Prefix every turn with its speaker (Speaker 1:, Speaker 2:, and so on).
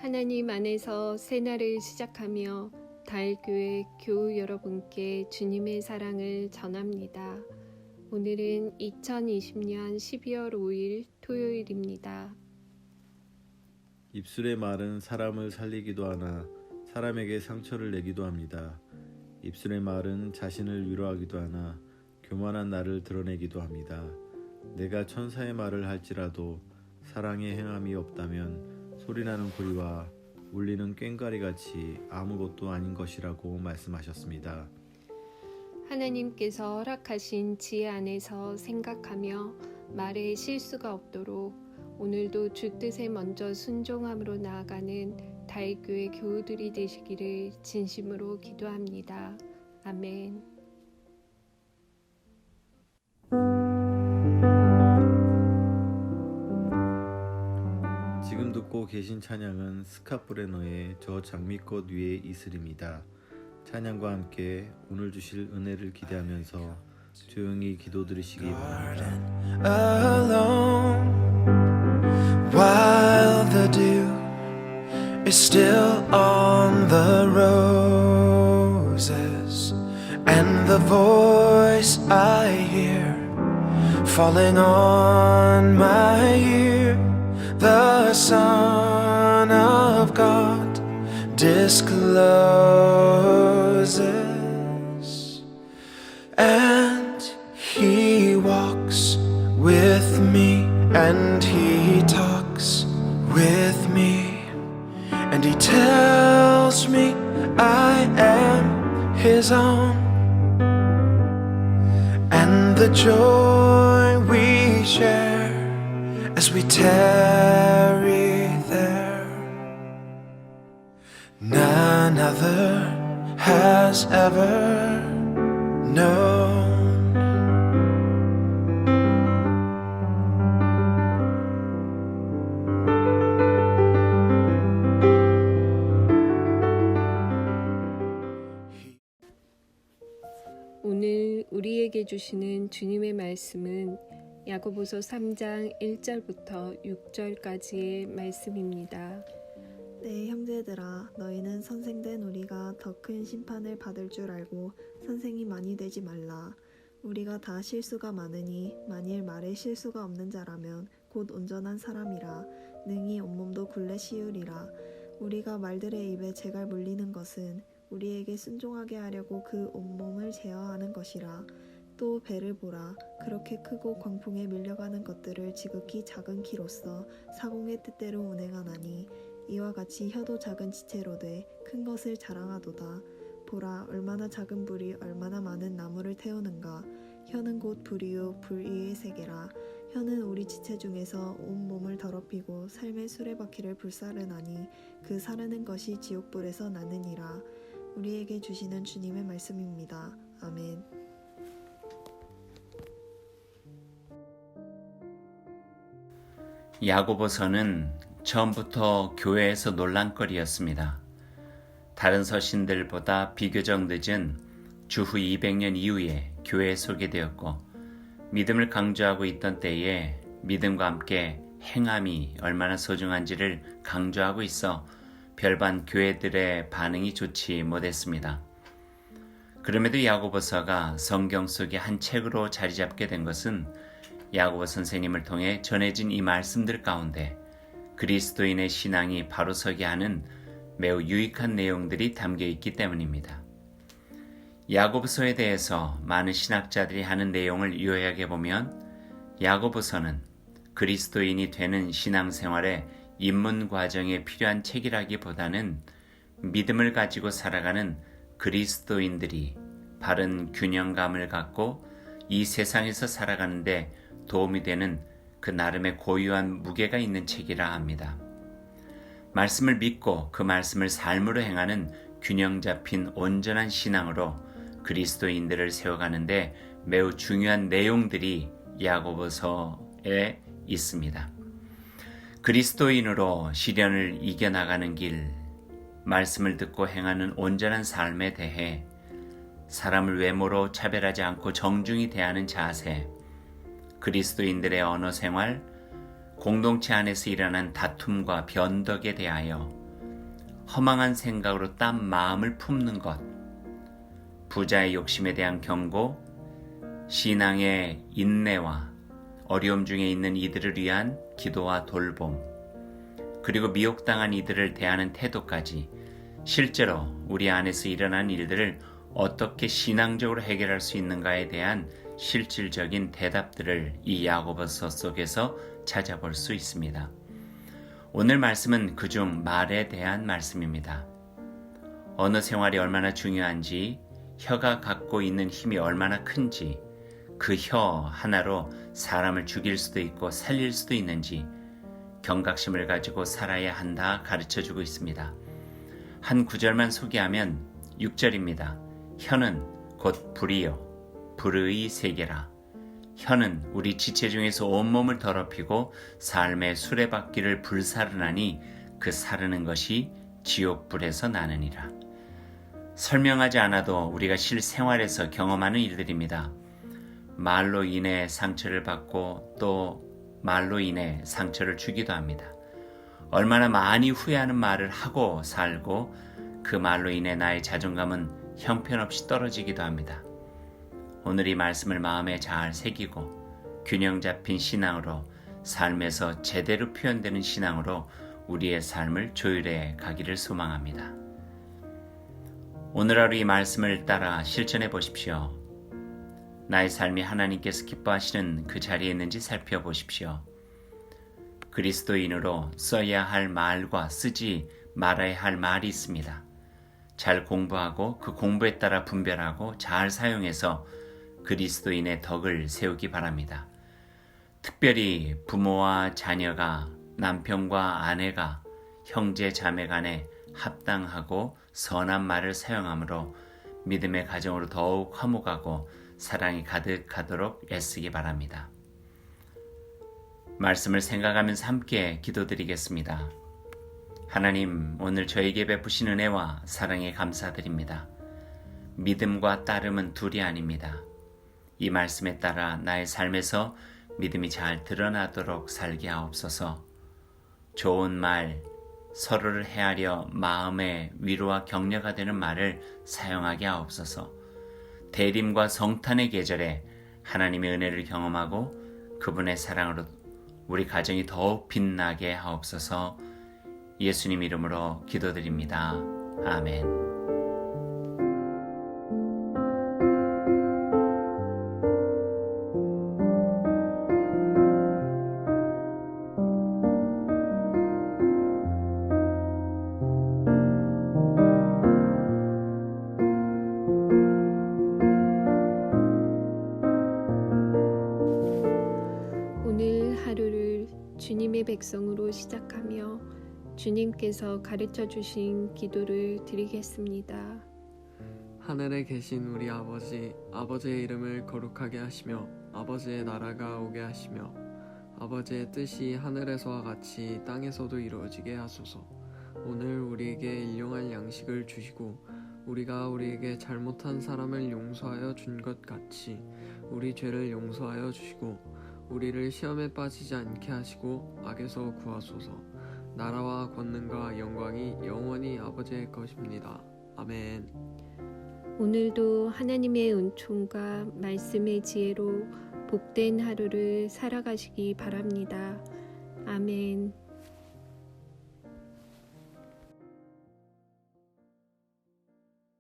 Speaker 1: 하나님 안에서 새날을 시작하며 다일교회 교우 여러분께 주님의 사랑을 전합니다. 오늘은 2020년 12월 5일 토요일입니다.
Speaker 2: 입술의 말은 사람을 살리기도 하나 사람에게 상처를 내기도 합니다. 입술의 말은 자신을 위로하기도 하나 교만한 나를 드러내기도 합니다. 내가 천사의 말을 할지라도 사랑의 행함이 없다면 소리나는 구리와 울리는 꽹과리같이 아무것도 아닌 것이라고 말씀하셨습니다.
Speaker 1: 하나님께서 허락하신 지혜 안에서 생각하며 말에 실수가 없도록 오늘도 주 뜻에 먼저 순종함으로 나아가는 다일교회 교우들이 되시기를 진심으로 기도합니다. 아멘.
Speaker 2: 지금 듣고 계신 찬양은 스카프레너의 저 장미꽃 위에 이슬입니다. 찬양과 함께 오늘 주실 은혜를 기대하면서 조용히 기도드리시기 바랍니다.
Speaker 3: While the dew is still on the roses, and the voice I hear falling on my ear, the Son of God discloses, and He walks with me, and He talks with me, and He tells me I am His own, and the joy we share as we tarry there, none other has ever known.
Speaker 1: 오늘 우리에게 주시는 주님의 말씀은 야고보서 3장 1절부터 6절까지의 말씀입니다.
Speaker 4: 네, 형제들아, 너희는 선생된 우리가 더 큰 심판을 받을 줄 알고 선생이 많이 되지 말라. 우리가 다 실수가 많으니 만일 말에 실수가 없는 자라면 곧 온전한 사람이라 능히 온몸도 굴레 씌우리라. 우리가 말들의 입에 재갈 물리는 것은 우리에게 순종하게 하려고 그 온몸을 제어하는 것이라. 또 배를 보라. 그렇게 크고 광풍에 밀려가는 것들을 지극히 작은 키로서 사공의 뜻대로 운행하나니 이와 같이 혀도 작은 지체로 돼 큰 것을 자랑하도다. 보라, 얼마나 작은 불이 얼마나 많은 나무를 태우는가. 혀는 곧 불이요 불 위의 세계라. 혀는 우리 지체 중에서 온 몸을 더럽히고 삶의 수레바퀴를 불사르나니 그 사르는 것이 지옥불에서 나느니라. 우리에게 주시는 주님의 말씀입니다. 아멘.
Speaker 5: 야고보서는 처음부터 교회에서 논란거리였습니다. 다른 서신들보다 비교적 늦은 주후 200년 이후에 교회에 소개되었고 믿음을 강조하고 있던 때에 믿음과 함께 행함이 얼마나 소중한지를 강조하고 있어 별반 교회들의 반응이 좋지 못했습니다. 그럼에도 야고보서가 성경 속의 한 책으로 자리 잡게 된 것은 야고보 선생님을 통해 전해진 이 말씀들 가운데 그리스도인의 신앙이 바로 서게 하는 매우 유익한 내용들이 담겨 있기 때문입니다. 야고보서에 대해서 많은 신학자들이 하는 내용을 요약해 보면 야고보서는 그리스도인이 되는 신앙생활의 입문 과정에 필요한 책이라기보다는 믿음을 가지고 살아가는 그리스도인들이 바른 균형감을 갖고 이 세상에서 살아가는데 도움이 되는 그 나름의 고유한 무게가 있는 책이라 합니다. 말씀을 믿고 그 말씀을 삶으로 행하는 균형 잡힌 온전한 신앙으로 그리스도인들을 세워가는데 매우 중요한 내용들이 야고보서에 있습니다. 그리스도인으로 시련을 이겨나가는 길, 말씀을 듣고 행하는 온전한 삶에 대해 사람을 외모로 차별하지 않고 정중히 대하는 자세, 그리스도인들의 언어 생활, 공동체 안에서 일어난 다툼과 변덕에 대하여 허망한 생각으로 딴 마음을 품는 것, 부자의 욕심에 대한 경고, 신앙의 인내와 어려움 중에 있는 이들을 위한 기도와 돌봄, 그리고 미혹당한 이들을 대하는 태도까지 실제로 우리 안에서 일어난 일들을 어떻게 신앙적으로 해결할 수 있는가에 대한 실질적인 대답들을 이 야고보서 속에서 찾아볼 수 있습니다. 오늘 말씀은 그중 말에 대한 말씀입니다. 언어 생활이 얼마나 중요한지, 혀가 갖고 있는 힘이 얼마나 큰지, 그 혀 하나로 사람을 죽일 수도 있고 살릴 수도 있는지 경각심을 가지고 살아야 한다 가르쳐주고 있습니다. 한 구절만 소개하면 6절입니다. 혀는 곧 불이요 불의 세계라. 혀는 우리 지체 중에서 온몸을 더럽히고 삶의 수레바퀴를 불사르나니 그 사르는 것이 지옥불에서 나느니라. 설명하지 않아도 우리가 실생활에서 경험하는 일들입니다. 말로 인해 상처를 받고 또 말로 인해 상처를 주기도 합니다. 얼마나 많이 후회하는 말을 하고 살고 그 말로 인해 나의 자존감은 형편없이 떨어지기도 합니다. 오늘 이 말씀을 마음에 잘 새기고 균형 잡힌 신앙으로 삶에서 제대로 표현되는 신앙으로 우리의 삶을 조율해 가기를 소망합니다. 오늘 하루 이 말씀을 따라 실천해 보십시오. 나의 삶이 하나님께서 기뻐하시는 그 자리에 있는지 살펴보십시오. 그리스도인으로 써야 할 말과 쓰지 말아야 할 말이 있습니다. 잘 공부하고 그 공부에 따라 분별하고 잘 사용해서 그리스도인의 덕을 세우기 바랍니다. 특별히 부모와 자녀가, 남편과 아내가, 형제 자매 간에 합당하고 선한 말을 사용함으로 믿음의 가정으로 더욱 화목하고 사랑이 가득하도록 애쓰기 바랍니다. 말씀을 생각하면서 함께 기도드리겠습니다. 하나님, 오늘 저에게 베푸신 은혜와 사랑에 감사드립니다. 믿음과 따름은 둘이 아닙니다. 이 말씀에 따라 나의 삶에서 믿음이 잘 드러나도록 살게 하옵소서. 좋은 말, 서로를 헤아려 마음의 위로와 격려가 되는 말을 사용하게 하옵소서. 대림과 성탄의 계절에 하나님의 은혜를 경험하고 그분의 사랑으로 우리 가정이 더욱 빛나게 하옵소서. 예수님 이름으로 기도드립니다. 아멘.
Speaker 1: 오늘 하루를 주님의 백성으로 시작하며 주님께서 가르쳐 주신 기도를 드리겠습니다.
Speaker 6: 하늘에 계신 우리 아버지, 아버지의 이름을 거룩하게 하시며 아버지의 나라가 오게 하시며 아버지의 뜻이 하늘에서와 같이 땅에서도 이루어지게 하소서. 오늘 우리에게 일용할 양식을 주시고 우리가 우리에게 잘못한 사람을 용서하여 준 것 같이 우리 죄를 용서하여 주시고 우리를 시험에 빠지지 않게 하시고 악에서 구하소서. 나라와 권능과 영광이 영원히 아버지의 것입니다. 아멘.
Speaker 1: 오늘도 하나님의 은총과 말씀의 지혜로 복된 하루를 살아가시기 바랍니다. 아멘.